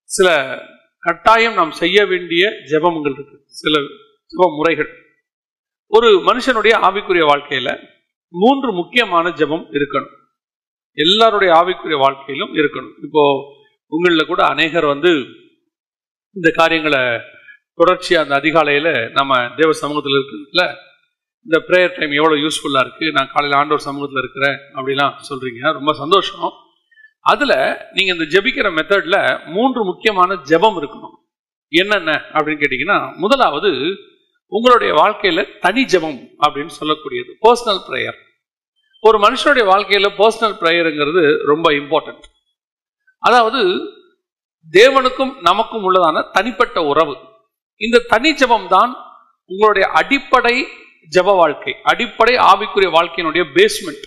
சில கட்டாயம் நாம் செய்ய வேண்டிய ஜெபங்கள் இருக்கு, சில ஜெப முறைகள். ஒரு மனுஷனுடைய ஆவிக்குரிய வாழ்க்கையில 3 முக்கியமான ஜெபம் இருக்கணும். எல்லாருடைய ஆவிக்குரிய வாழ்க்கையிலும் இருக்கணும். இப்போ உங்களில் கூட அநேகர் இந்த காரியங்களை தொடர்ச்சியாக அந்த அதிகாலையில் நம்ம தேவ சமூகத்தில் இருக்கிறதுல இந்த ப்ரேயர் டைம் எவ்வளோ யூஸ்ஃபுல்லாக இருக்குது, நான் காலையில் ஆண்டவர் சமூகத்தில் இருக்கிறேன் அப்படிலாம் சொல்கிறீங்க, ரொம்ப சந்தோஷம். அதில் நீங்கள் இந்த ஜெபிக்கிற மெத்தடில் 3 முக்கியமான ஜெபம் இருக்கணும். என்னென்ன அப்படின்னு கேட்டிங்கன்னா, முதலாவது உங்களுடைய வாழ்க்கையில் தனி ஜெபம் அப்படின்னு சொல்லக்கூடியது பர்சனல் ப்ரேயர். ஒரு மனுஷனுடைய வாழ்க்கையில் பர்சனல் ப்ரேயருங்கிறது ரொம்ப இம்பார்ட்டன்ட். அதாவது தேவனுக்கும் நமக்கும் உள்ளதான தனிப்பட்ட உறவு. இந்த தனி ஜெபம் தான் உங்களுடைய அடிப்படை ஜெப வாழ்க்கை, அடிப்படை ஆவிக்குரிய வாழ்க்கையினுடைய பேஸ்மெண்ட்.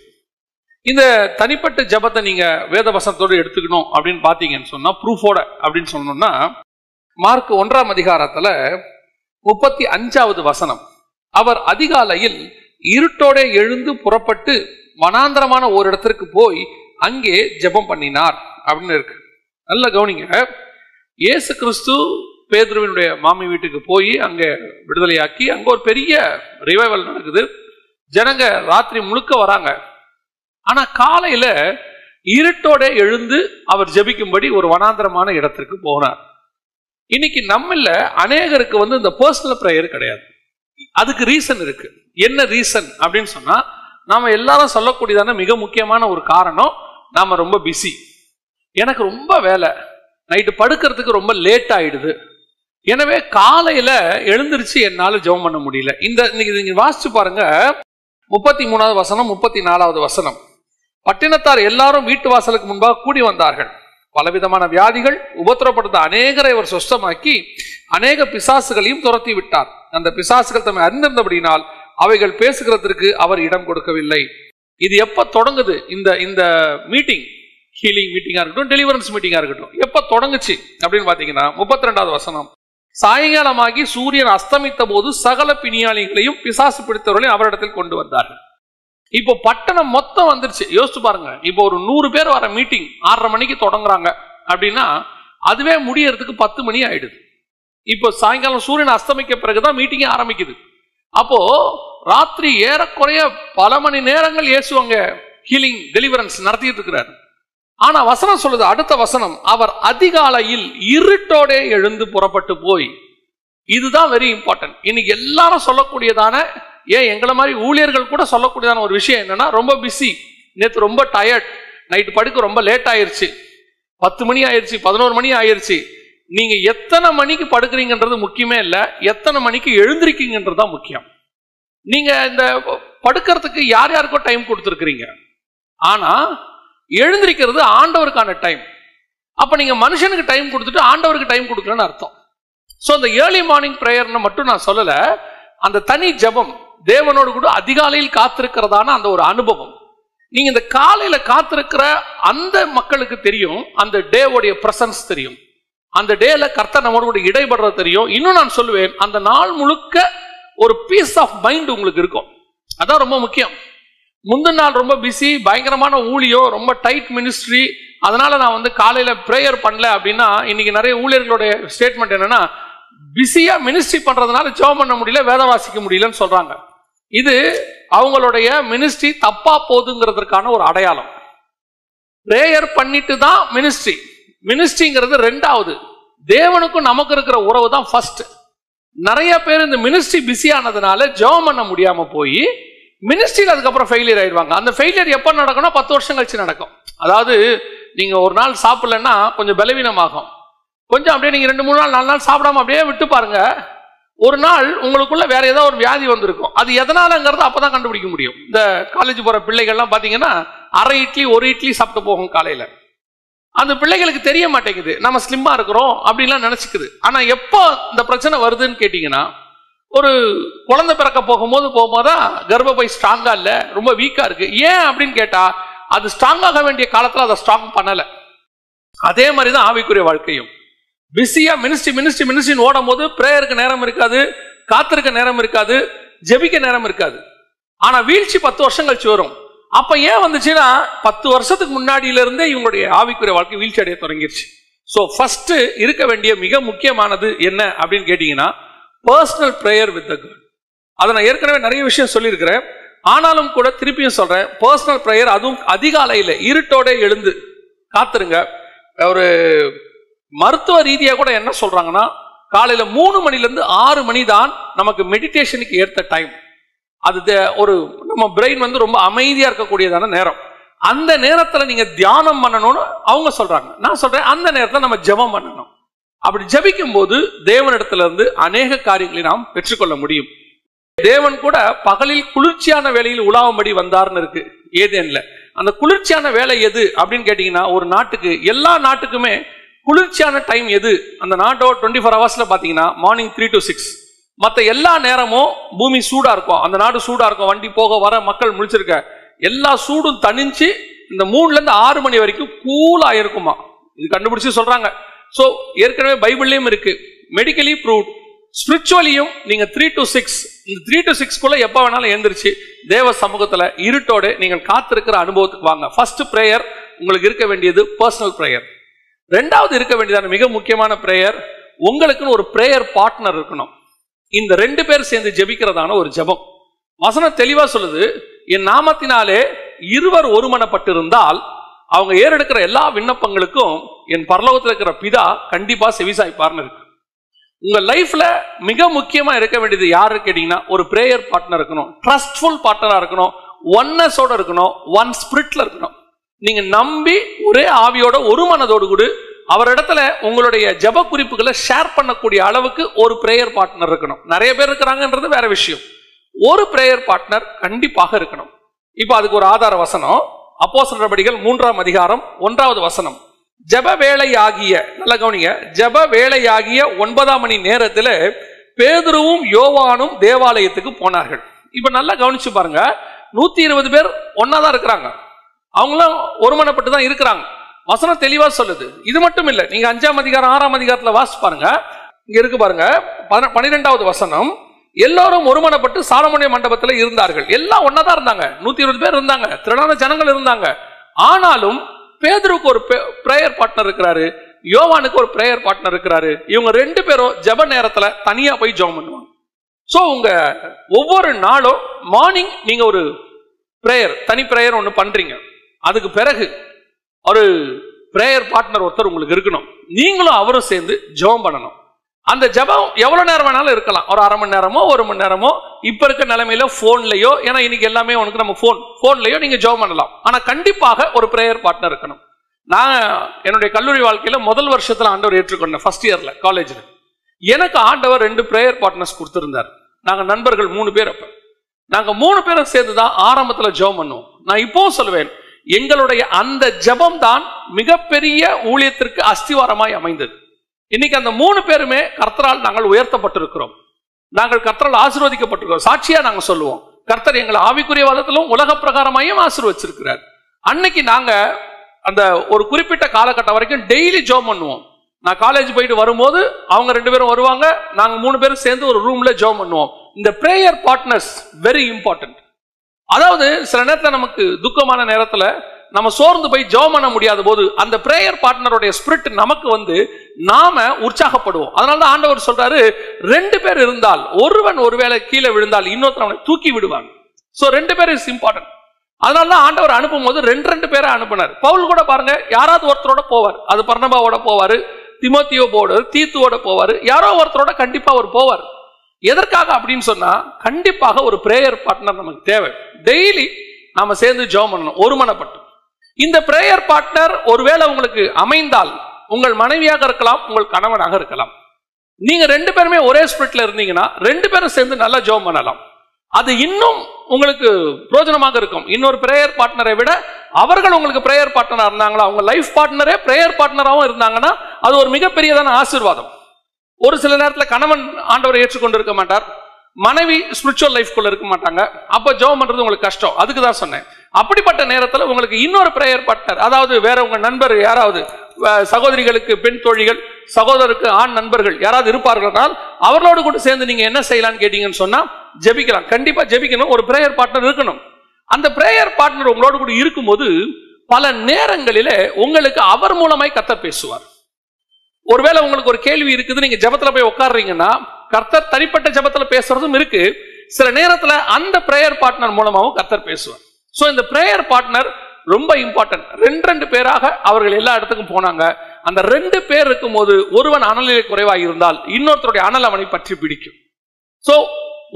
இந்த தனிப்பட்ட ஜெபத்தை நீங்க வேத வசனத்தோடு எடுத்துக்கணும் அப்படின்னு பாத்தீங்கன்னு சொன்னா, ப்ரூஃபோட அப்படின்னு சொன்னோம்னா, மார்க் 1ஆம் அதிகாரத்துல 35வது வசனம், அவர் அதிகாலையில் இருட்டோட எழுந்து புறப்பட்டு வனாந்தரமான ஒரு இடத்திற்கு போய் அங்கே ஜெபம் பண்ணினார் அப்படின்னு இருக்கு. நல்ல கவனிங்க. இயேசு கிறிஸ்து பேதுருவினுடைய மாமி வீட்டுக்கு போய் அங்கே விடுதலையாக்கி அங்க ஒரு பெரிய ரிவைவல் நடக்குது. ஜனங்க ராத்திரி முழுக்க வராங்க. ஆனா காலையில இருட்டோட எழுந்து அவர் ஜெபிக்கும்படி ஒரு வனாந்தரமான இடத்திற்கு போனார். இன்னைக்கு நம்மள அநேகருக்கு இந்த பர்சனல் பிரேயர் கிடையாது. அதுக்கு ரீசன் இருக்கு. என்ன ரீசன் அப்படின்னு சொன்னா, நாம எல்லாரும் சொல்லக்கூடியதான மிக முக்கியமான ஒரு காரணம், நாம ரொம்ப பிஸி, எனக்கு ரொம்ப வேலை, நைட்டு படுக்கிறதுக்கு ரொம்ப லேட் ஆயிடுது, எனவே காலையில எழுந்திருச்சு என்னால ஜெபம் பண்ண முடியல. நீங்க வாசிச்சு பாருங்க, 33வது வசனம் 34வது வசனம், பட்டினத்தார் எல்லாரும் வீட்டு வாசலுக்கு முன்பாக கூடி வந்தார்கள். பலவிதமான வியாதிகள் உபத்திரப்படுத்த அநேகரை அவர் சுஸ்தமாக்கி அநேக பிசாசுகளையும் துரத்தி விட்டார். அந்த பிசாசுகள் தம்மை அறிந்திருந்தபடினால் அவைகள் பேசுகிறதற்கு அவர் இடம் கொடுக்கவில்லை. இது எப்ப தொடங்குது? இந்த மீட்டிங், ஹீலிங் மீட்டிங்கா இருக்கட்டும், டெலிவரன்ஸ் மீட்டிங்கா இருக்கட்டும், எப்ப தொடங்குச்சு அப்படின்னு பாத்தீங்கன்னா 32வது வசனம், சாயங்காலமாகி சூரியன் அஸ்தமித்த போது சகல பிணியாளிகளையும் பிசாசு பிடித்தவர்களையும் அவரிடத்தில் கொண்டு வந்தார்கள். இப்போ பட்டணம் மொத்தம் வந்துருச்சு. யோசிச்சு பாருங்க, இப்போ ஒரு 100 பேர் வர மீட்டிங் 6:30 மணிக்கு தொடங்குறாங்க அப்படின்னா அதுவே முடியறதுக்கு 10 மணி ஆயிடுது. இப்போ சாயங்காலம் சூரியன் அஸ்தமிக்க பிறகுதான் மீட்டிங்கே ஆரம்பிக்குது. அப்போ ராத்திரி ஏறக்குறைய பல மணி நேரங்கள் இயேசு அங்க ஹீலிங் டெலிவரன்ஸ் நடத்திட்டு இருக்கிறார். ஆனா வசனம் சொல்லுது, அடுத்த வசனம், அவர் அதிகாலையில் இருட்டோட எழுந்து புறப்பட்டு போய். இதுதான் வெரி இம்பார்ட்டன்ட். இன்னைக்கு எல்லாரும் சொல்லக்கூடியதான, ஏன் எங்களை மாதிரி ஊழியர்கள் கூட சொல்லக்கூடியதான ஒரு விஷயம் என்னன்னா, ரொம்ப பிஸி, நேற்று ரொம்ப டயர்ட், நைட்டு படுக்க ரொம்ப லேட் ஆயிருச்சு, 10 மணி ஆயிருச்சு, 11 மணி ஆயிருச்சு. நீங்க எத்தனை மணிக்கு படுக்கிறீங்கன்றது முக்கியமே இல்ல, எத்தனை மணிக்கு எழுந்திருக்கீங்கன்றதுதான் முக்கியம். நீங்க இந்த படுக்கிறதுக்கு யார் யாருக்கோ டைம் கொடுத்துருக்கிறீங்க, ஆனா எழுந்திருக்கிறது ஆண்டவருக்கான டைம். அப்ப நீங்க மனுஷனுக்கு டைம் கொடுத்துட்டு ஆண்டவருக்கு டைம் கொடுக்கலன்னு அர்த்தம். சோ இந்த ஏர்லி மார்னிங் பிரேயர்னு மட்டும் நான் சொல்லல, அந்த தனி ஜெபம், தேவனோடு கூட அதிகாலையில் காத்திருக்கிறதான அந்த ஒரு அனுபவம். நீங்க இந்த காலையில காத்திருக்கிற அந்த மக்களுக்கு தெரியும், அந்த டேவோடைய பிரசன்ஸ் தெரியும், அந்த டேல கர்த்தர் நம்மோடு கூட இடைபடுறது தெரியும். இன்னும் நான் சொல்லுவேன், அந்த நாள் முழுக்க ஒரு பீஸ் ஆஃப் மைண்ட் உங்களுக்கு இருக்கும். அதான் ரொம்ப முக்கியம். முந்தின நாள் ரொம்ப பிஸி, பயங்கரமான ஊழியம், ரொம்ப டைட் மினிஸ்ட்ரி, அதனால நான் காலையில பிரேயர் பண்ணல அப்படின்னா, இன்னைக்கு நிறைய ஊழியர்களுடைய ஸ்டேட்மெண்ட் என்னன்னா, பிஸியா மினிஸ்ட்ரி பண்றதுனால ஜெபம் பண்ண முடியல, வேத வாசிக்க முடியலன்னு சொல்றாங்க. இது அவங்களுடைய மினிஸ்ட்ரி தப்பா போகுதுங்கிறதுக்கான ஒரு அடையாளம். பிரேயர் பண்ணிட்டு தான் மினிஸ்ட்ரி, மினிஸ்ட்ரிங்கிறது ரெண்டாவது, தேவனுக்கும் நமக்கு இருக்கிற உறவு தான் ஃபர்ஸ்ட். நிறைய பேர் இந்த மினிஸ்ட்ரி பிஸி ஆனதுனால ஜெபம் பண்ண முடியாம போய் மினிஸ்ட்ரியில் அதுக்கப்புறம் ஃபெயிலியர் ஆயிடுவாங்க. அந்த ஃபெயிலியர் எப்ப நடக்கும்னா 10 வருஷம் கழிச்சு நடக்கும். அதாவது நீங்க ஒரு நாள் சாப்பிடலன்னா கொஞ்சம் பலவீனமாகும், கொஞ்சம் அப்படியே நீங்க 2, 3 நாள் 4 நாள் சாப்பிடாம அப்படியே விட்டு பாருங்க, ஒரு நாள் உங்களுக்குள்ள வேற ஏதாவது ஒரு வியாதி வந்திருக்கும். அது எதனாலங்கிறது அப்பதான் கண்டுபிடிக்க முடியும். இந்த காலேஜ் போற பிள்ளைகள்லாம் பாத்தீங்கன்னா 1/2 இட்லி 1 இட்லி சாப்பிட்டு போகும் காலையில. அந்த பிள்ளைகளுக்கு தெரிய மாட்டேங்குது, நம்ம ஸ்லிம்மா இருக்கிறோம் அப்படின்லாம் நினைச்சுக்குது. ஆனா எப்போ இந்த பிரச்சனை வருதுன்னு கேட்டீங்கன்னா, ஒரு குழந்தை பிறக்க போகும்போதுதான் கர்ப்பப்பை ஸ்ட்ராங்கா இல்ல, ரொம்ப வீக்கா இருக்கு. ஏன் அப்படின்னு கேட்டா, அது ஸ்ட்ராங் ஆக வேண்டிய காலத்துல அதை ஸ்ட்ராங் பண்ணல. அதே மாதிரிதான் ஆவிக்குரிய வாழ்க்கையும். பிஸியா மினிஸ்ட்ரி ஓடும் போது பிரேயருக்கு நேரம் இருக்காது, காத்திருக்க நேரம் இருக்காது, ஜெபிக்க நேரம் இருக்காது. ஆனா வீழ்ச்சி 10 வருஷம் கழிச்சு வரும். அப்ப ஏன் வந்துச்சுன்னா, 10 வருஷத்துக்கு முன்னாடியில இருந்தே இவங்களுடைய ஆவிக்குரிய வாழ்க்கை வீழ்ச்சி அடைய தொடங்கிருச்சு. ஸோ ஃபர்ஸ்ட் இருக்க வேண்டிய மிக முக்கியமானது என்ன அப்படின்னு கேட்டீங்கன்னா பர்சனல் பிரேயர் வித் காட். அதை நான் ஏற்கனவே நிறைய விஷயம் சொல்லியிருக்கிறேன், ஆனாலும் கூட திருப்பியும் சொல்றேன், பர்சனல் பிரேயர், அதுவும் அதிகாலையில் இருட்டோட எழுந்து காத்துருங்க. ஒரு மருத்துவ ரீதியாக கூட என்ன சொல்றாங்கன்னா, காலையில 3 மணிலேருந்து 6 மணி தான் நமக்கு மெடிடேஷனுக்கு ஏற்ற டைம். அது ஒரு நம்ம பிரெயின் வந்து ரொம்ப அமைதியா இருக்கக்கூடியதான நேரம். அந்த நேரத்தில் நீங்க தியானம் பண்ணணும்னு அவங்க சொல்றாங்க. நான் சொல்றேன், அந்த நேரத்தில் நம்ம ஜெபம் பண்ணணும். அப்படி ஜெபிக்கும் போது தேவனிடத்துல இருந்து அநேக காரியங்களை நாம் பெற்றுக்கொள்ள முடியும். தேவன் கூட பகலில் குளிர்ச்சியான வேளையில் உலாவும்படி வந்தார்னு இருக்கு ஏதேன்ல. அந்த குளிர்ச்சியான வேலை எது அப்படின்னு கேட்டீங்கன்னா, ஒரு நாட்டுக்கு, எல்லா நாட்டுக்குமே குளிர்ச்சியான டைம் எது? அந்த நாட்டோட 24 ஹவர்ஸ்ல பாத்தீங்கன்னா மார்னிங் 3 to 6. மற்ற எல்லா நேரமும் பூமி சூடா இருக்கும், அந்த நாடு சூடா இருக்கும், வண்டி போக வர மக்கள் முழிச்சிருக்க, எல்லா சூடும் தணிஞ்சு இந்த 3 to 6 மணி வரைக்கும் கூலா இருக்குமா. இது கண்டுபிடிச்சு சொல்றாங்க. சோ ஏற்கனவே பைபிள்லயும் இருக்கு, மெடிக்கலி ப்ரூவ்ட். ஸ்பிரிச்சுவலியும் நீங்க 3 to 6, இந்த 3 to 6 எப்ப வேணாலும் எழுந்திருச்சு தேவ சமூகத்துல இருட்டோட நீங்கள் காத்திருக்கிற அனுபவத்துக்கு வாங்க. ஃபர்ஸ்ட் பிரேயர் உங்களுக்கு இருக்க வேண்டியது பர்சனல் பிரேயர். ரெண்டாவது இருக்க வேண்டியதான மிக முக்கியமான பிரேயர், உங்களுக்குன்னு ஒரு பிரேயர் பார்ட்னர் இருக்கணும். இந்த 2 பேர் சேர்ந்து ஜெபிக்கிறதான ஒரு ஜெபம். வசனம் தெளிவா சொல்லுது, என் நாமத்தினாலே 2 ஒருமனப்பட்டிருந்தால் அவங்க ஏறெடுக்கிற எல்லா விண்ணப்பங்களுக்கும் என் பரலோகத்தில் இருக்கிற பிதா கண்டிப்பா செவிசாய்ப்பார்னு இருக்கு. உங்க லைஃப்ல மிக முக்கியமா இருக்க வேண்டியது யாரு கேட்டீங்கன்னா, ஒரு பிரேயர் பார்ட்னர் இருக்கணும், ட்ரஸ்ட்ஃபுல் பார்ட்னரா இருக்கணும், ஒன்னஸோட இருக்கணும், ஒன் ஸ்பிரிட்ல இருக்கணும். நீங்க நம்பி ஒரே ஆவியோட ஒரு மனதோடு கூட அவரிடத்துல உங்களுடைய ஜெப குறிப்புகளை ஷேர் பண்ணக்கூடிய அளவுக்கு ஒரு பிரேயர் பார்ட்னர் இருக்கணும். நிறைய பேர் இருக்கிறாங்கன்றது வேற விஷயம், ஒரு பிரேயர் பார்ட்னர் கண்டிப்பாக இருக்கணும். இப்போ அதுக்கு ஒரு ஆதார வசனம், அப்போஸ்தலர் நடபடிகள் 3ஆம் அதிகாரம் 1வது வசனம். ஜெப வேளையாகிய, நல்ல கவனிங்க, ஜெப வேளையாகிய 9ஆம் மணி நேரத்துல பேதுருவும் யோவானும் தேவாலயத்துக்கு போனார்கள். இப்ப நல்லா கவனிச்சு பாருங்க, 120 பேர் ஒன்னாதான் இருக்கிறாங்க, அவங்களும் ஒருமனப்பட்டு தான் இருக்கிறாங்க. வசனம் தெளிவா சொல்லுது. இது மட்டும் இல்ல, நீங்க 5ஆம் அதிகாரம் 6ஆம் அதிகாரத்துல வாசிச்சு பாருங்க, இங்க இருக்கு பாருங்க 12வது வசனம். எல்லாரும் ஒருமனப்பட்டு சாலமோனிய மண்டபத்தில் இருந்தார்கள். எல்லாம் ஒன்னாதான் இருந்தாங்க, 120 பேர் இருந்தாங்க, திரளான ஜனங்கள் இருந்தாங்க. ஆனாலும் பேதுருக்கு ஒரு பிரேயர் பார்ட்னர் இருக்கிறாரு, யோவானுக்கு ஒரு பிரேயர் பார்ட்னர் இருக்கிறாரு. இவங்க 2 பேரும் ஜெப நேரத்துல தனியா போய் ஜெபம் பண்ணுவாங்க. சோ உங்க ஒவ்வொரு நாளும் மார்னிங் நீங்க ஒரு பிரேயர், தனி பிரேயர் ஒன்று பண்றீங்க, அதுக்கு பிறகு ஒரு பிரேயர் பார்ட்னர் ஒருத்தர் உங்களுக்கு இருக்கணும். நீங்களும் அவரும் சேர்ந்து ஜெபம் பண்ணணும். அந்த ஜெபம் எவ்வளவு நேரம் வேணாலும் இருக்கலாம், ஒரு அரை மணி நேரமோ 1 மணி நேரமோ. இப்ப இருக்க நிலைமையில போன்லயோ, ஏன்னா இன்னைக்கு எல்லாமே உனக்கு நம்ம போன்லயோ நீங்க ஜெபம் பண்ணலாம். ஆனா கண்டிப்பாக ஒரு பிரேயர் பார்ட்னர் இருக்கணும். நான் என்னுடைய கல்லூரி வாழ்க்கையில முதல் வருஷத்துல ஆண்டவர் ஏற்றுக்கொண்டேன், ஃபர்ஸ்ட் இயர்ல காலேஜ்ல. எனக்கு ஆண்டவர் 2 பிரேயர் பார்ட்னர்ஸ் கொடுத்திருந்தார். நாங்க நண்பர்கள் 3 பேர். அப்ப நாங்க 3 பேரும் சேர்ந்து தான் ஆரம்பத்துல ஜெபம் பண்ணுவோம். நான் இப்பவும் சொல்லுவேன், எங்களுடைய அந்த ஜெபம் தான் மிகப்பெரிய ஊழியத்திற்கு அஸ்திவாரமாய் அமைந்தது. இன்னைக்கு அந்த 3 பேருமே கர்த்தரால் நாங்கள் உயர்த்தப்பட்டிருக்கிறோம், நாங்கள் கர்த்தரால் ஆசீர்வதிக்கப்பட்டிருக்கிறோம். சாட்சியா நாங்க சொல்லுவோம், கர்த்தர் எங்களை ஆவிக்குரிய வாதத்திலும் உலக பிரகாரமாயும் ஆசீர்வதிச்சிருக்கிறார். அன்னைக்கு நாங்க அந்த ஒரு குறிப்பிட்ட காலகட்டம் வரைக்கும் டெய்லி ஜெபம் பண்ணுவோம். நான் காலேஜ் போயிட்டு வரும்போது அவங்க 2 பேரும் வருவாங்க, நாங்க 3 பேரும் சேர்ந்து ஒரு ரூம்ல ஜெபம் பண்ணுவோம். இந்த பிரேயர் பார்ட்னர்ஸ் வெரி இம்பார்ட்டன்ட். அதாவது சில நேரத்தில் நமக்கு துக்கமான நேரத்துல நம்ம சோர்ந்து போய் ஜெபம் பண்ண முடியாத போது அந்த பிரேயர் பார்ட்னருடைய ஸ்பிரிட் நமக்கு வந்து நாம உற்சாகப்படுவோம். அதனாலதான் ஆண்டவர் சொல்றாரு, 2 பேர் இருந்தால் ஒருவன் ஒருவேளை கீழே விழுந்தால் இன்னொருத்தர் அவனை தூக்கி விடுவான். சோ 2 பேர் இஸ் இம்பார்ட்டன்ட். அதனாலதான் ஆண்டவர் அனுப்பும் போது 2 பேரை அனுப்பினார். பவுல் கூட பாருங்க, யாராவது ஒருத்தரோட போவார், அது பர்னபாவோட போவாரு, திமோத்தியோ போவாரு, தீத்துவோட போவாரு, யாரோ ஒருத்தரோட கண்டிப்பா அவர் போவார். எதற்காக அப்படின்னு சொன்னா, கண்டிப்பாக ஒரு பிரேயர் பார்ட்னர் நமக்கு தேவை. டெய்லி நாம சேர்ந்து ஜெபம் பண்ணணும், ஒருமனப்பட்டு. இந்த பிரேயர் பார்ட்னர் ஒருவேளை உங்களுக்கு அமைந்தால், உங்கள் மனைவியாக இருக்கலாம், உங்கள் கணவனாக இருக்கலாம், நீங்க 2 பேருமே ஒரே ஸ்பிரிட்ல இருந்தீங்கன்னா 2 பேரும் சேர்ந்து நல்லா ஜெபம் பண்ணலாம். அது இன்னும் உங்களுக்கு பிரயோஜனமாக இருக்கும். இன்னொரு பிரேயர் பார்ட்னரை விட அவர்கள் உங்களுக்கு பிரேயர் பார்ட்னரா இருந்தாங்களா, அவங்க லைஃப் பார்ட்னரே பிரேயர் பார்ட்னராகவும் இருந்தாங்கன்னா அது ஒரு மிகப்பெரியதான ஆசீர்வாதம். ஒரு சில நேரத்தில் கணவன் ஆண்டவரை ஏற்றுக்கொண்டு இருக்க மாட்டார், மனைவி ஸ்பிரிச்சுவல் லைஃப்குள்ள இருக்க மாட்டாங்க, அப்ப ஜெபம் பண்றது உங்களுக்கு கஷ்டம். அதுக்கு தான் சொன்னேன், அப்படிப்பட்ட நேரத்தில் உங்களுக்கு இன்னொரு பிரேயர் பார்ட்னர், அதாவது வேற உங்க நண்பர் யாராவது, சகோதரிகளுக்கு பெண் தோழிகள், சகோதரருக்கு ஆண் நண்பர்கள் யாராவது இருப்பார்கள், அவர்களோடு கூட சேர்ந்து நீங்க என்ன செய்யலாம்னு கேட்டீங்கன்னு சொன்னா ஜெபிக்கலாம். கண்டிப்பா ஜெபிக்கணும், ஒரு பிரேயர் பார்ட்னர் இருக்கணும். அந்த பிரேயர் பார்ட்னர் உங்களோடு கூட இருக்கும்போது பல நேரங்களிலே உங்களுக்கு அவர் மூலமாய் கர்த்தர் பேசுவார். ஒருவேளை உங்களுக்கு ஒரு கேள்வி இருக்குது, நீங்க ஜெபத்துல போய் உட்கார்றீங்கன்னா கர்த்தர் தனிப்பட்ட ஜெபத்துல பேசுறதும் இருக்கு. சில நேரத்துல அந்த பிரேயர் பார்ட்னர் மூலமாவும் கர்த்தர் பேசுவார். சோ இந்த பிரேயர் பார்ட்னர் ரொம்ப இம்பார்ட்டன்ட். 2 பேராக அவர்கள் எல்லா இடத்துக்கும் போனாங்க. அந்த 2 பேர் இருக்கும் போது ஒருவன் அனலிலே குறைவாக இருந்தால் இன்னொருத்தருடைய அனல் அவனை பற்றி பிடிக்கும். சோ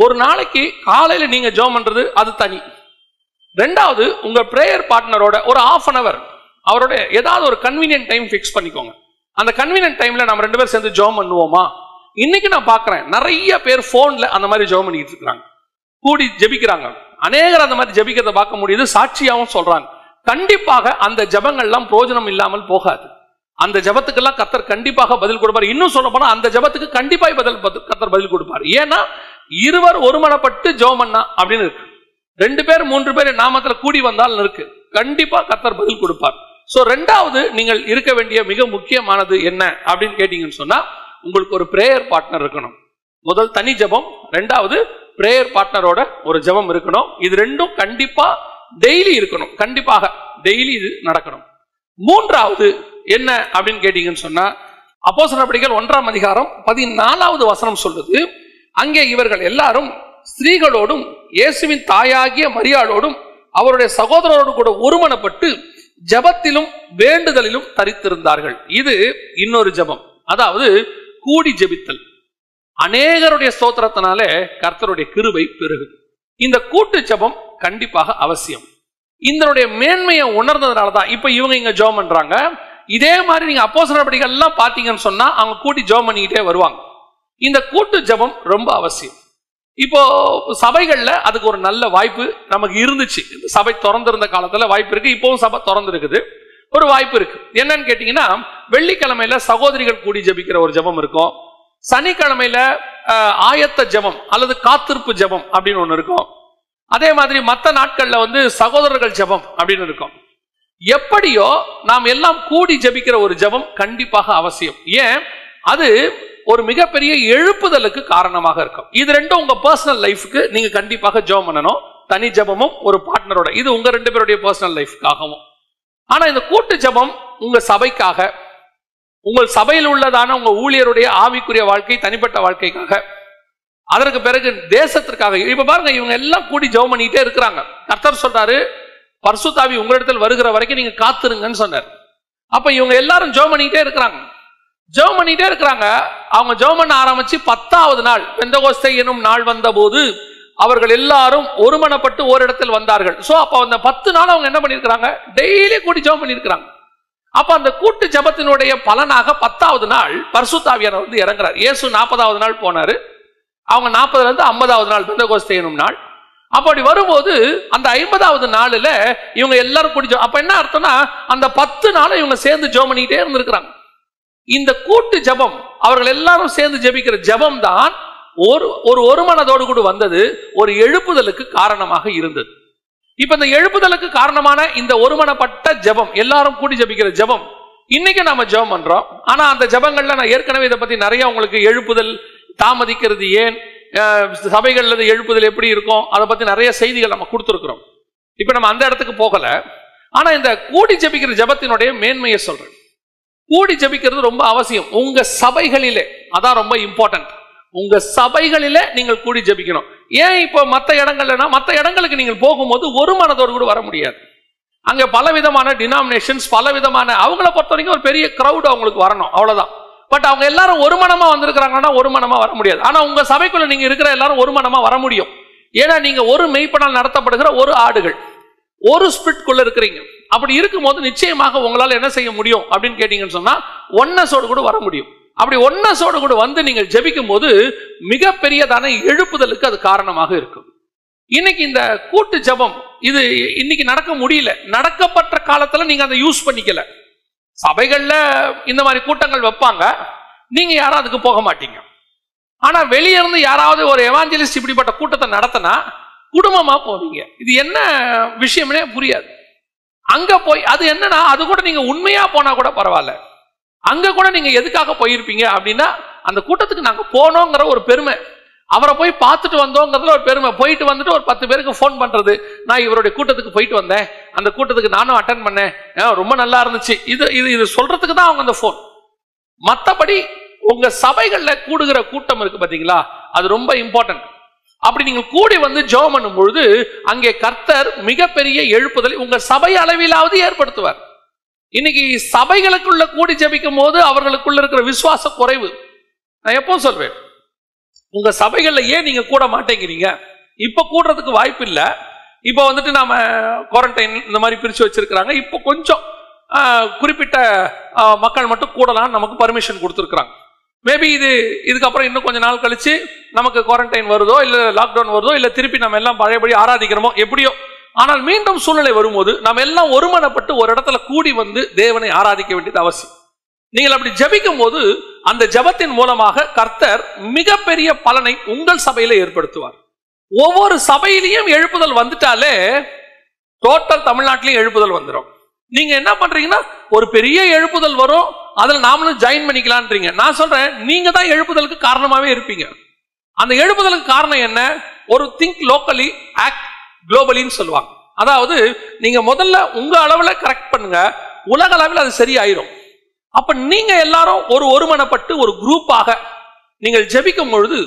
ஒரு நாளைக்கு காலையில நீங்க ஜெபம் பண்றது அது தனி. 2வது உங்க பிரேயர் பார்ட்னரோட ஒரு ½ an hour அவரோட ஏதாவது ஒரு கன்வீனியன்ட் டைம் ஃபிக்ஸ் பண்ணிக்கோங்க. அந்த கன்வீனியன்ட் டைம்ல நம்ம 2 பேர் சேர்ந்து ஜெபம் பண்ணுவோமா? இன்னைக்கு நான் பார்க்கிறேன் நிறைய பேர் போன்ல அந்த மாதிரி ஜெபம் பண்ணிட்டு இருக்காங்க, கூடி ஜெபிக்கிறாங்க. அநேகர் அந்த மாதிரி ஜெபிக்கிறத பார்க்க முடியுது, சாட்சியாவும் சொல்றாங்க. கண்டிப்பாக அந்த ஜெபங்கள்லாம் பிரயோஜனம் இல்லாமல் போகாது. அந்த ஜெபத்துக்கெல்லாம் கர்த்தர் கண்டிப்பாக பதில் கொடுப்பார். இன்னும் சொல்ல போனா அந்த ஜெபத்துக்கு கண்டிப்பாக கர்த்தர் பதில் கொடுப்பார். ஏன்னா இருவர் ஒருமனப்பட்டு ஜெபம் பண்ணா அப்படின்னு இருக்கு. 2 பேர் 3 பேர் நாமத்துல கூடி வந்தால் இருக்கு, கண்டிப்பா கர்த்தர் பதில் கொடுப்பார். சோ 2வது நீங்கள் இருக்க வேண்டிய மிக முக்கியமானது என்ன அப்படின்னு கேட்டீங்கன்னு சொன்னா, உங்களுக்கு ஒரு பிரேயர் பார்ட்னர் இருக்கணும். முதல் தனி ஜெபம், 2வது பிரேயர் பார்ட்னரோட ஒரு ஜெபம் இருக்கணும். இது 2ம் கண்டிப்பா டெய்லி இருக்கணும், கண்டிப்பாக டெய்லி இது நடக்கணும். 3வது என்ன அப்படின்னு கேட்டீங்கன்னு சொன்னா, அப்போஸ்தலர் நடபடிகள் 1ஆம் அதிகாரம் 14வது வசனம் சொல்லுது, அங்கே இவர்கள் எல்லாரும் ஸ்திரீகளோடும் இயேசுவின் தாயாகிய மரியாளோடும் அவருடைய சகோதரரோடு கூட ஒருமனப்பட்டு ஜெபத்திலும் வேண்டுதலிலும் தரித்திருந்தார்கள். இது இன்னொரு ஜெபம், அதாவது கூடி ஜெபித்தல். அநேகருடைய ஸ்தோத்திரத்தினாலே கர்த்தருடைய கிருபை பெருகும். இந்த கூட்டு ஜெபம் கண்டிப்பாக அவசியம். இதனுடைய மேன்மையை உணர்ந்ததுனாலதான் இப்ப இவங்க இங்க ஜெபம் பண்றாங்க. இதே மாதிரி நீங்க அப்போஸ்தலர் நடபடிகள் எல்லாம் பாத்தீங்கன்னு சொன்னா அவங்க கூட்டி ஜெபம் பண்ணிக்கிட்டே வருவாங்க. இந்த கூட்டு ஜெபம் ரொம்ப அவசியம். இப்போ சபைகள்ல அதுக்கு ஒரு நல்ல வாய்ப்பு நமக்கு இருந்துச்சு. சபை திறந்திருந்த காலத்துல வாய்ப்பு இருக்கு, இப்பவும் சபை திறந்து இருக்குது, ஒரு வாய்ப்பு இருக்கு. என்னன்னு கேட்டீங்கன்னா, வெள்ளிக்கிழமையில சகோதரிகள் கூடி ஜெபிக்கிற ஒரு ஜெபம் இருக்கும். சனிக்கிழமையில ஆயத்த ஜெபம் அல்லது காத்திருப்பு ஜெபம் அப்படின்னு ஒண்ணு இருக்கும். அதே மாதிரி மற்ற நாட்கள்ல சகோதரர்கள் ஜெபம் அப்படின்னு இருக்கும். எப்படியோ நாம் எல்லாம் கூடி ஜெபிக்கிற ஒரு ஜெபம் கண்டிப்பாக அவசியம். ஏன்? அது ஒரு மிகப்பெரிய எழுப்புதலுக்கு காரணமாக இருக்கும். இது 2ம் உங்க பர்சனல் லைஃப்க்கு நீங்க கண்டிப்பாக ஜெபம் பண்ணணும். தனி ஜெபமும் ஒரு பார்ட்னரோட, இது உங்க 2 பேருடைய பர்சனல் லைஃப்காகவும். ஆனா இந்த கூட்டு ஜெபம் உங்க சபைக்காக, உங்கள் சபையில் உள்ளதான உங்க ஊழியருடைய ஆவிக்குரிய வாழ்க்கை, தனிப்பட்ட வாழ்க்கைக்காக, அதற்கு பிறகு தேசத்திற்காக. இப்ப பாருங்க, இவங்க எல்லாம் கூடி ஜெபம் பண்ணிட்டே இருக்கிறாங்க. கர்த்தர் சொல்றாரு, பரிசுத்த ஆவி உங்களிடத்தில் வருகிற வரைக்கும் நீங்க காத்துருங்கன்னு சொன்னார். அப்ப இவங்க எல்லாரும் ஜெபம் பண்ணிட்டே இருக்கிறாங்க. ஜெபம் பண்ணிட்டே இருக்கிறாங்க. அவங்க ஜெபம் பண்ண ஆரம்பிச்சு 10வது நாள் பெந்தெகோஸ்தே என்னும் நாள் வந்த போது அவர்கள் எல்லாரும் ஒருமனப்பட்டு ஓரிடத்தில் வந்தார்கள். சோ அப்ப அந்த 10 நாள் அவங்க என்ன பண்ணிருக்காங்க? டெய்லி கூடி ஜெபம் பண்ணிருக்காங்க. அப்ப அந்த கூட்டு ஜெபத்தினுடைய பலனாக 10வது நாள் பரிசுத்த ஆவியானவர் இறங்குறார். இயேசு 40வது நாள் போனாரு, அவங்க 40ல இருந்து 50வது நாள் பெந்தெகோஸ்தே என்னும் நாள். அப்படி வரும்போது அந்த 50வது நாள்ல இவங்க எல்லாரும் கூடி, அப்ப என்ன அர்த்தம்னா அந்த 10 நாள் இவங்க சேர்ந்து ஜெபம் பண்ணிட்டே இருந்திருக்கிறாங்க. இந்த கூட்டு ஜெபம், அவர்கள் எல்லாரும் சேர்ந்து ஜெபிக்கிற ஜெபம் தான் ஒரு மனதோடு கூட வந்தது, ஒரு எழுப்புதலுக்கு காரணமாக இருந்தது. இப்ப இந்த எழுப்புதலுக்கு காரணமான இந்த ஒருமனப்பட்ட ஜெபம், எல்லாரும் கூடி ஜெபிக்கிற ஜெபம், இன்னைக்கு நாம ஜெபம் பண்றோம். ஆனா அந்த ஜெபங்கள்ல நான் ஏற்கனவே இதை பத்தி நிறைய உங்களுக்கு எழுப்புதல் தாமதிக்கிறது ஏன், சபைகள்ல எழுப்புதல் எப்படி இருக்கும், அதை பத்தி நிறைய செய்திகள் நம்ம கொடுத்துருக்கிறோம். இப்ப நம்ம அந்த இடத்துக்கு போகல. ஆனா இந்த கூடி ஜெபிக்கிற ஜெபத்தினுடைய மேன்மையை சொல்றேன். கூடி ஜெபிக்கிறது ரொம்ப அவசியம் உங்க சபைகளிலே, அதான் ரொம்ப இம்பார்ட்டன்ட். உங்க சபைகளிலே நீங்கள் கூடி ஜெபிக்கணும். ஏன் இப்போ மற்ற இடங்கள்னா, மற்ற இடங்களுக்கு நீங்கள் போகும்போது ஒரு மனதோடு கூட வர முடியாது. அங்க பல விதமான டினாமினேஷன்ஸ், பல விதமான, அவங்கள பொறுத்த வரைக்கும் ஒரு பெரிய கிரௌட் அவங்களுக்கு வரணும், அவ்வளவுதான். பட் அவங்க எல்லாரும் ஒரு மனமா வந்திருக்கிறாங்கன்னா ஒரு மனமா வர முடியாது. ஆனா உங்க சபைக்குள்ள நீங்க இருக்கிற எல்லாரும் ஒரு மனமா வர முடியும். ஏன்னா நீங்க ஒரு மெய்ப்பனால் நடத்தப்படுகிற ஒரு ஆடுகள், ஒரு ஸ்பிரிட்குள்ள இருக்கிறீங்க. அப்படி இருக்கும்போது நிச்சயமாக உங்களால் என்ன செய்ய முடியும் அப்படின்னு கேட்டீங்கன்னு சொன்னா, ஒன்னஸோடு கூட வர முடியும். அப்படி ஒன்னஸோடு கூட வந்து நீங்கள் ஜெபிக்கும் போது மிகப்பெரியதான எழுப்புதலுக்கு அது காரணமாக இருக்கும். இன்னைக்கு இந்த கூட்டு ஜெபம் இது இன்னைக்கு நடக்க முடியல. நடக்கப்பட்ட காலத்துல நீங்க அதை யூஸ் பண்ணிக்கல. சபைகள்ல இந்த மாதிரி கூட்டங்கள் வைப்பாங்க, நீங்க யாரும் அதுக்கு போக மாட்டீங்க. ஆனா வெளியே இருந்து யாராவது ஒரு எவாஞ்சலிஸ்ட் இப்படிப்பட்ட கூட்டத்தை நடத்தினா குடும்பமா போவீங்க. இது என்ன விஷயம்னே புரியாது. அங்க போய் அது என்னன்னா, அது கூட நீங்க உண்மையா போனா கூட பரவாயில்ல, அங்க கூட நீங்க எதுக்காக போயிருப்பீங்க அப்படின்னா, அந்த கூட்டத்துக்கு நாங்க போனோங்கிற ஒரு பெருமை, அவரை போய் பார்த்துட்டு வந்தோங்கிறதுல ஒரு பெருமை. போயிட்டு வந்துட்டு ஒரு 10 பேருக்கு போன் பண்றது, நான் இவருடைய கூட்டத்துக்கு போயிட்டு வந்தேன், அந்த கூட்டத்துக்கு நானும் அட்டன் பண்ணேன், ரொம்ப நல்லா இருந்துச்சு, இது இது இது சொல்றதுக்கு தான் அவங்க அந்த போன். மற்றபடி உங்க சபைகள்ல கூடுகிற கூட்டம் இருக்கு பாத்தீங்களா, அது ரொம்ப இம்பார்ட்டன்ட். அப்படி நீங்க கூடி வந்து ஜெபம் பண்ணும் பொழுது அங்கே கர்த்தர் மிகப்பெரிய எழுப்புதலை உங்க சபை அளவிலாவது ஏற்படுத்துவார். இன்னைக்கு சபைகளுக்குள்ள கூடி ஜெபிக்கும் போது அவர்களுக்குள்ள இருக்கிற விசுவாச குறைவு. நான் எப்போ சொல்வேன், உங்க சபைகள்ல ஏன் நீங்க கூட மாட்டேங்கிறீங்க? இப்ப கூடுறதுக்கு வாய்ப்பு இல்ல. இப்ப வந்துட்டு நாம குவாரண்டைன் இந்த மாதிரி பிரிச்சு வச்சிருக்கிறாங்க. இப்போ கொஞ்சம் குறிப்பிட்ட மக்கள் மட்டும் கூடலாம் நமக்கு பர்மிஷன் கொடுத்துருக்காங்க. மேபி இதுக்கப்புறம் இன்னும் கொஞ்ச நாள் கழிச்சு நமக்கு குவாரண்டைன் வருதோ இல்ல லாக்டவுன் வருதோ இல்ல திருப்பி நம்ம எல்லாம் பழையபடி ஆராதிக்கிறோமோ எப்படியோ, ஆனால் மீண்டும் சூழ்நிலை வரும்போது நம்ம எல்லாம் ஒருமனப்பட்டு ஒரு இடத்துல கூடி வந்து தேவனை ஆராதிக்க வேண்டியது அவசியம். நீங்கள் அப்படி ஜெபிக்கும் போது அந்த ஜெபத்தின் மூலமாக கர்த்தர் மிகப்பெரிய பலனை உங்கள் சபையில ஏற்படுத்துவார். ஒவ்வொரு சபையிலையும் எழுப்புதல் வந்துட்டாலே டோட்டல் தமிழ்நாட்டிலையும் எழுப்புதல் வந்துடும். நீங்க என்ன பண்றீங்கன்னா, ஒரு பெரிய எழுப்புதல் வரும், அதுல நாமளும் ஜாயின் பண்ணிக்கலான்றீங்க. நான் சொல்றேன், நீங்க தான் எழுப்புதலுக்கு காரணமாவே இருப்பீங்க. அந்த எழுப்புதலுக்கு காரணம் என்ன? ஒரு திங்க் லோக்கலி ஆக்ட் குளோபலின்னு சொல்லுவாங்க. அதாவது நீங்க முதல்ல உங்க அளவுல கரெக்ட் பண்ணுங்க, உலக அளவில் அது சரியாயிரும். அப்ப நீங்க எல்லாரும் ஒருமனப்பட்டு ஒரு குரூப்பாக நீங்கள் ஜெபிக்கும் பொழுது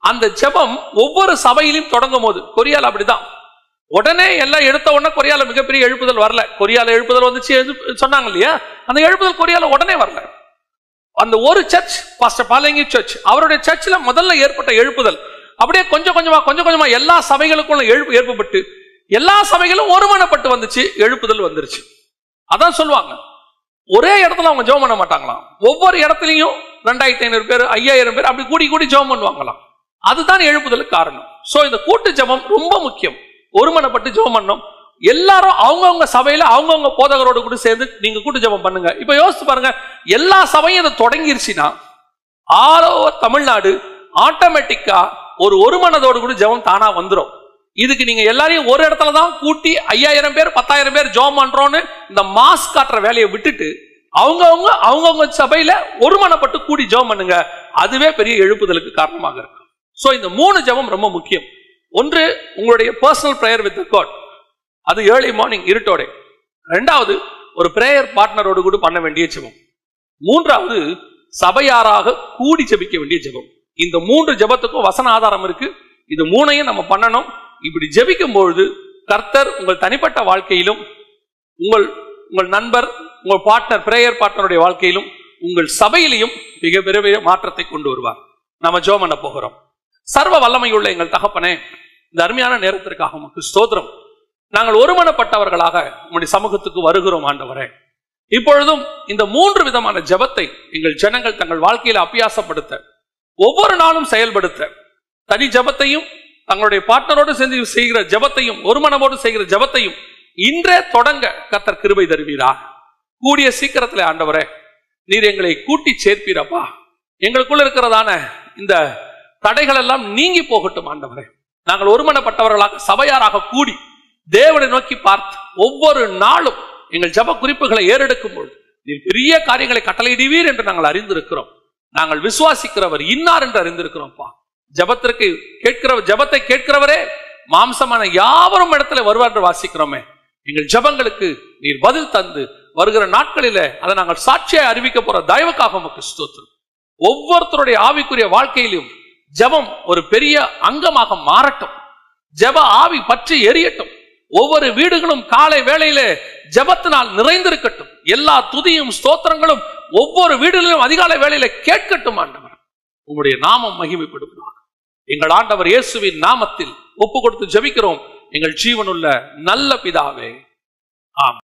அந்த ஜெபம் ஒவ்வொரு சபையிலும் தொடங்கும் போது, கொரியால அப்படிதான் உடனே எல்லாம் எடுத்த உடனே கொரியால மிகப்பெரிய எழுப்புதல் வரல. கொரியால எழுப்புதல் வந்துச்சு சொன்னாங்க இல்லையா, அந்த எழுப்புதல் கொரியால உடனே வரல. அந்த ஒரு சர்ச், பாஸ்டர் பாலங்கி சர்ச், அவருடைய சர்ச்சில் முதல்ல ஏற்பட்ட எழுப்புதல் அப்படியே கொஞ்சம் கொஞ்சமா எல்லா சபைகளுக்குள்ள ஏற்பட்டு எல்லா சபைகளும் ஒருமனப்பட்டு வந்துச்சு, எழுப்புதல் வந்துருச்சு. அதான் சொல்லுவாங்க, ஒரே இடத்துல அவங்க ஜெபம் பண்ண மாட்டாங்களாம், ஒவ்வொரு இடத்துலையும் 2500 பேர் 5000 பேர் அப்படி கூடி கூடி ஜெபம் பண்ணுவாங்களாம். அதுதான் எழுப்புதலுக்கு காரணம். சோ இந்த கூட்டு ஜெபம் ரொம்ப முக்கியம். ஒருமனப்பட்டு ஜெபம் பண்ணணும். எல்லாரும் அவங்கவுங்க சபையில அவங்கவுங்க போதகரோடு கூட சேர்ந்து நீங்க கூட்டு ஜெபம் பண்ணுங்க. இப்ப யோசிச்சு பாருங்க, எல்லா சபையும் இதை தொடங்கிருச்சுன்னா ஆல் ஓவர் தமிழ்நாடு ஆட்டோமேட்டிக்கா ஒருமனதோடு கூட ஜெபம் தானா வந்துடும். இதுக்கு நீங்க எல்லாரையும் ஒரு இடத்துல தான் கூட்டி 5000 பேர் 10,000 பேர் ஜெபம் பண்றோம்னு இந்த மாஸ் காட்டுற வேலையை விட்டுட்டு அவங்கவுங்க சபையில ஒருமனப்பட்டு கூடி ஜெபம் பண்ணுங்க. அதுவே பெரிய எழுப்புதலுக்கு காரணமாக இருக்கும். சோ இந்த 3 ஜெபம் ரொம்ப முக்கியம். ஒன்று, உங்களுடைய பர்சனல் பிரேயர் வித் காட், அது ஏர்லி மார்னிங் இருட்டோட. ரெண்டாவது, ஒரு பிரேயர் பார்ட்னரோடு கூட பண்ண வேண்டிய ஜெபம். மூன்றாவது, சபையாராக கூடி ஜெபிக்க வேண்டிய ஜெபம். இந்த 3 ஜெபத்துக்கும் வசன ஆதாரம் இருக்கு. இது 3ஐயும் நம்ம பண்ணணும். இப்படி ஜெபிக்கும் பொழுது கர்த்தர் உங்கள் தனிப்பட்ட வாழ்க்கையிலும் உங்கள் நண்பர் உங்கள் பார்ட்னர் பிரேயர் பார்ட்னருடைய வாழ்க்கையிலும் உங்கள் சபையிலையும் மிக பெரிய மாற்றத்தை கொண்டு வருவார். நம்ம ஜெபம் பண்ண போகிறோம். சர்வ வல்லமையுள்ள எங்கள் தகப்பனே, இந்த அருமையான நேரத்திற்காக உமக்கு ஸ்தோத்திரம். நாங்கள் ஒருமனப்பட்டவர்களாக உம்முடைய சமூகத்துக்கு வருகிறோம் ஆண்டவரே. இப்பொழுதும் இந்த 3 விதமான ஜெபத்தை எங்கள் ஜனங்கள் தங்கள் வாழ்க்கையில அபியாசப்படுத்த, ஒவ்வொரு நாளும் செயல்படுத்த, தனி ஜெபத்தையும் தங்களுடைய பார்ட்னரோடு சேர்ந்து செய்கிற ஜெபத்தையும் ஒருமனமோடு செய்கிற ஜெபத்தையும் இன்றே தொடங்க கர்த்தர் கிருபை தருவீரா. கூடிய சீக்கிரத்தில் ஆண்டவரே நீர் எங்களை கூட்டி சேர்ப்பீரப்பா. எங்களுக்குள்ள இருக்கிறதான இந்த தடைகள் எல்லாம் நீங்கி போகட்டும் ஆண்டவரே. நாங்கள் ஒருமனப்பட்டவர்களாக சபையாராக கூடி தேவனை நோக்கி பார்த்து ஒவ்வொரு நாளும் எங்கள் ஜெப குறிப்புகளை ஏறெடுக்கும் பொழுது நீர் பெரிய காரியங்களை கட்டளையிடுவீர் என்று நாங்கள் அறிந்திருக்கிறோம். நாங்கள் விசுவாசிக்கிறவர் இன்னார் என்று அறிந்திருக்கிறோம்ப்பா. ஜெபத்தை கேட்கிறவரே மாம்சமான யாவரும் இடத்துல வருவார் என்று வாசிக்கிறோமே. எங்கள் ஜெபங்களுக்கு நீர் பதில் தந்து வருகிற நாட்களில அதை நாங்கள் சாட்சியாய் அறிவிக்க போற தயவுக்காக உமக்கு ஸ்தோத்திரம். ஒவ்வொருத்தருடைய ஆவிக்குரிய வாழ்க்கையிலும் ஜெபம் ஒரு பெரிய அங்கமாக மாறட்டும். ஜெப ஆவி பற்றி எரியட்டும். ஒவ்வொரு வீடுகளும் காலை வேளையிலே ஜெபத்தினால் நிறைந்திருக்கட்டும். எல்லா துதியும் ஸ்தோத்திரங்களும் ஒவ்வொரு வீடுகளிலும் அதிகாலை வேளையில கேட்கட்டும் ஆண்டவர். உங்களுடைய நாமம் மகிமைப்படுவதாக எங்கள் ஆண்டவர் இயேசுவின் நாமத்தில் ஒப்பு கொடுத்து ஜெபிக்கிறோம் எங்கள் ஜீவனுள்ள நல்ல பிதாவே. ஆம்.